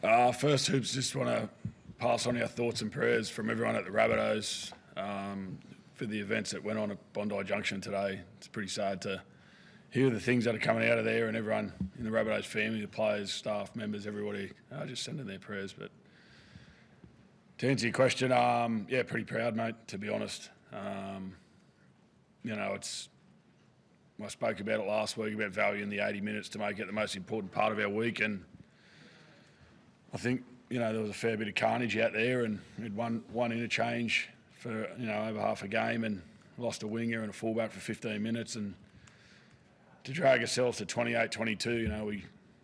First, Hoops, just want to pass on our thoughts and prayers from everyone at the Rabbitohs for the events that went on at Bondi Junction today. It's pretty sad to hear the things that are coming out of there, and everyone in the Rabbitohs family, the players, staff, members, everybody, just sending their prayers. But to answer your question, yeah, pretty proud, mate, to be honest. I spoke about it last week about valuing the 80 minutes to make it the most important part of our week, and I think, there was a fair bit of carnage out there, and we had one interchange for, over half a game and lost a winger and a fullback for 15 minutes. And to drag ourselves to 28-22,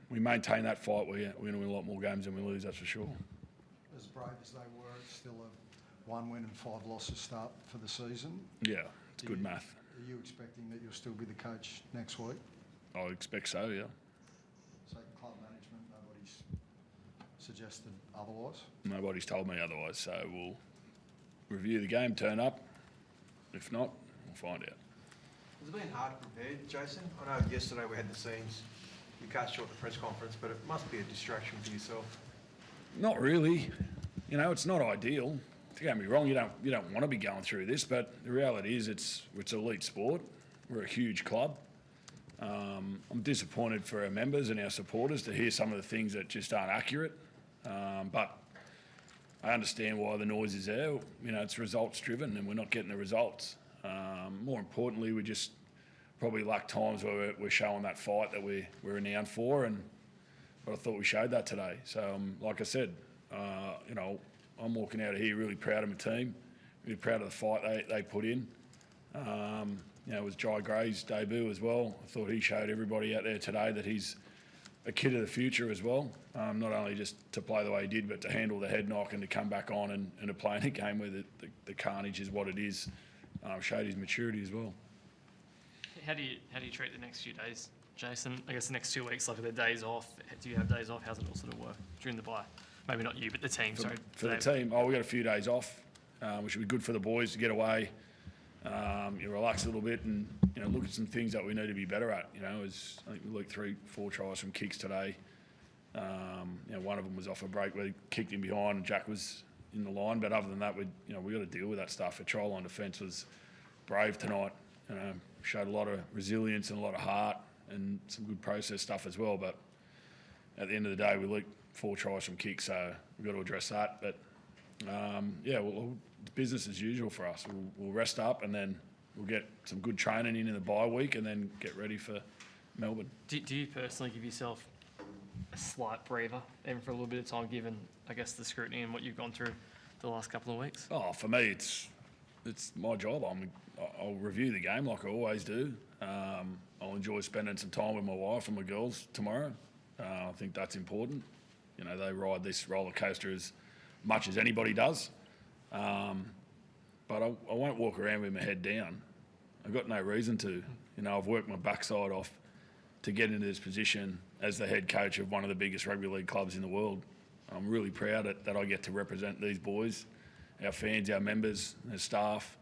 we maintain that fight. We're going to win a lot more games than we lose, that's for sure. As brave as they were, it's still a 1 win and 5 losses start for the season. Yeah, it's good math. Are you expecting that you'll still be the coach next week? I expect so, yeah. So club management, nobody's suggested otherwise? Nobody's told me otherwise, so we'll review the game, turn up. If not, we'll find out. Has it been hard prepared, Jason? I know yesterday we had the scenes. You cut short the press conference, but it must be a distraction for yourself. Not really. It's not ideal. Don't get me wrong, you don't want to be going through this, but the reality is it's elite sport. We're a huge club. I'm disappointed for our members and our supporters to hear some of the things that just aren't accurate. But I understand why the noise is there. It's results driven and we're not getting the results. More importantly, we just probably lack times where we're showing that fight that we're renowned for, but I thought we showed that today. So, like I said, I'm walking out of here really proud of my team, really proud of the fight they put in. It was Jai Gray's debut as well. I thought he showed everybody out there today that he's a kid of the future as well. Not only just to play the way he did, but to handle the head knock and to come back on and to play in a game where the carnage is what it is. Showed his maturity as well. How do you treat the next few days, Jason? I guess the next 2 weeks, like the days off. Do you have days off? How's it all sort of work during the bye? Maybe not you, but the team. For the team, we got a few days off, which would be good for the boys to get away. You relax a little bit and look at some things that we need to be better at. I think we leaked 3-4 tries from kicks today. One of them was off a break where he kicked him behind and Jack was in the line. But other than that, we got to deal with that stuff. A try line defence was brave tonight. Showed a lot of resilience and a lot of heart and some good process stuff as well. But at the end of the day, we leaked 4 tries from kicks, so we've got to address that. But it's business as usual for us. We'll rest up and then we'll get some good training in the bye week and then get ready for Melbourne. Do you personally give yourself a slight breather, even for a little bit of time, given, I guess, the scrutiny and what you've gone through the last couple of weeks? Oh, for me, it's my job. I'll review the game like I always do. I'll enjoy spending some time with my wife and my girls tomorrow. I think that's important. They ride this roller coaster as much as anybody does. But I won't walk around with my head down. I've got no reason to. I've worked my backside off to get into this position as the head coach of one of the biggest rugby league clubs in the world. I'm really proud that I get to represent these boys, our fans, our members, our staff,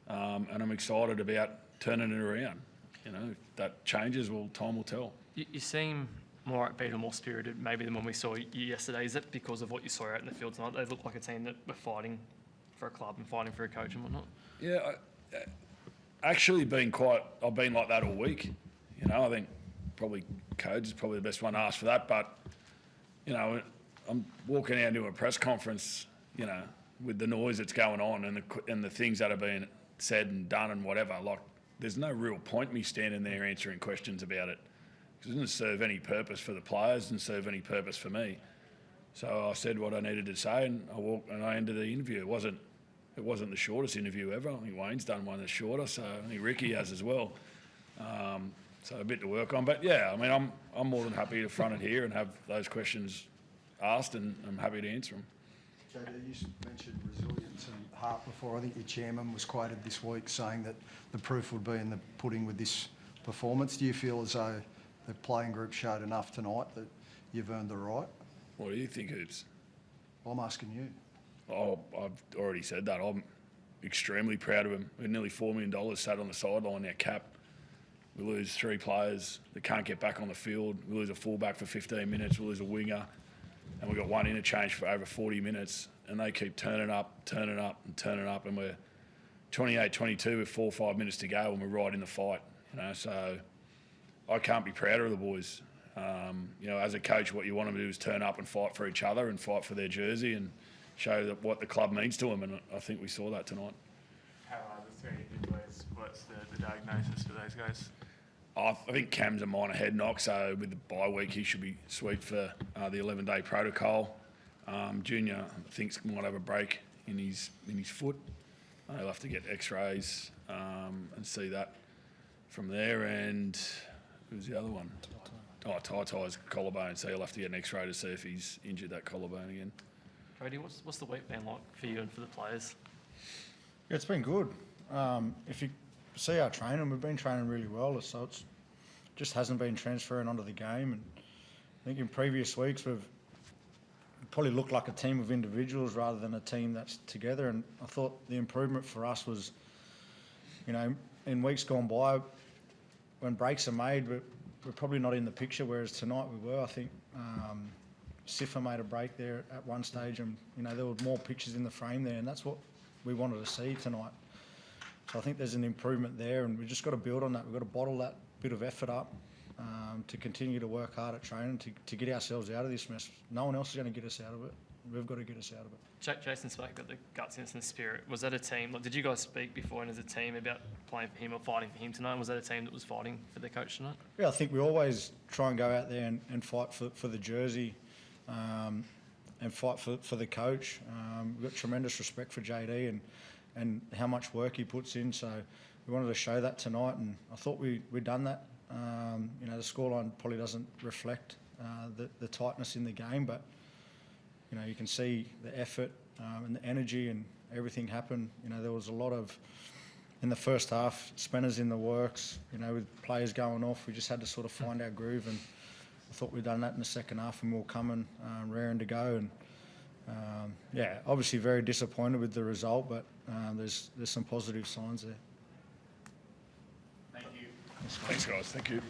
and I'm excited about turning it around. If that changes, well, time will tell. You seem more upbeat and more spirited maybe than when we saw you yesterday. Is it because of what you saw out in the field tonight? They look like a team that were fighting for a club and fighting for a coach and whatnot. Yeah, I've been like that all week. I think probably coach is probably the best one to ask for that. But, I'm walking out into a press conference, with the noise that's going on and the things that are being said and done and whatever. Like, there's no real point me standing there answering questions about it. It doesn't serve any purpose for the players, doesn't serve any purpose for me. So I said what I needed to say, and I ended the interview. It wasn't the shortest interview ever. I think Wayne's done one that's shorter, so I think Ricky has as well. So a bit to work on, but yeah, I'm more than happy to front it here and have those questions asked, and I'm happy to answer them. JD, you mentioned resilience and heart before. I think your chairman was quoted this week saying that the proof would be in the pudding with this performance. Do you feel as though the playing group showed enough tonight that you've earned the right? What do you think, Hoops? I'm asking you. Oh, I've already said that. I'm extremely proud of him. We had nearly $4 million sat on the sideline, our cap. We lose 3 players that can't get back on the field. We lose a fullback for 15 minutes. We lose a winger. and we got one interchange for over 40 minutes, and they keep turning up, and we're 28-22 with 4 or 5 minutes to go, and we're right in the fight. So I can't be prouder of the boys. As a coach, what you want them to do is turn up and fight for each other and fight for their jersey and show that what the club means to them, and I think we saw that tonight. How are the 3 injuries? What's the diagnosis for those guys? I think Cam's a minor head knock, so with the bye week, he should be sweet for the 11-day protocol. Junior thinks might have a break in his foot. He'll have to get X-rays and see that from there. And who's the other one? Tai's collarbone, so he'll have to get an X-ray to see if he's injured that collarbone again. Cody, what's the week been like for you and for the players? Yeah, it's been good. If you see our training, we've been training really well, so it's just hasn't been transferring onto the game. And I think in previous weeks we've probably looked like a team of individuals rather than a team that's together. And I thought the improvement for us was, in weeks gone by, when breaks are made, we're probably not in the picture, whereas tonight we were. I think Siffa made a break there at one stage, and there were more pictures in the frame there, and that's what we wanted to see tonight. So I think there's an improvement there, and we've just got to build on that. We've got to bottle that bit of effort up to continue to work hard at training to get ourselves out of this mess. No one else is going to get us out of it. We've got to get us out of it. Jason spoke about the gutsiness and the spirit. Was that a team? Did you guys speak before and as a team about playing for him or fighting for him tonight? Was that a team that was fighting for their coach tonight? Yeah, I think we always try and go out there and fight for the jersey and fight for the coach. We've got tremendous respect for JD and how much work he puts in. So we wanted to show that tonight, and I thought we'd done that. The scoreline probably doesn't reflect the tightness in the game, but you can see the effort and the energy and everything happen. There was a lot of, in the first half, spinners in the works, with players going off. We just had to sort of find our groove, and I thought we'd done that in the second half, and we were coming, raring to go. And obviously very disappointed with the result, but there's some positive signs there. Thank you. Thanks, guys. Thank you.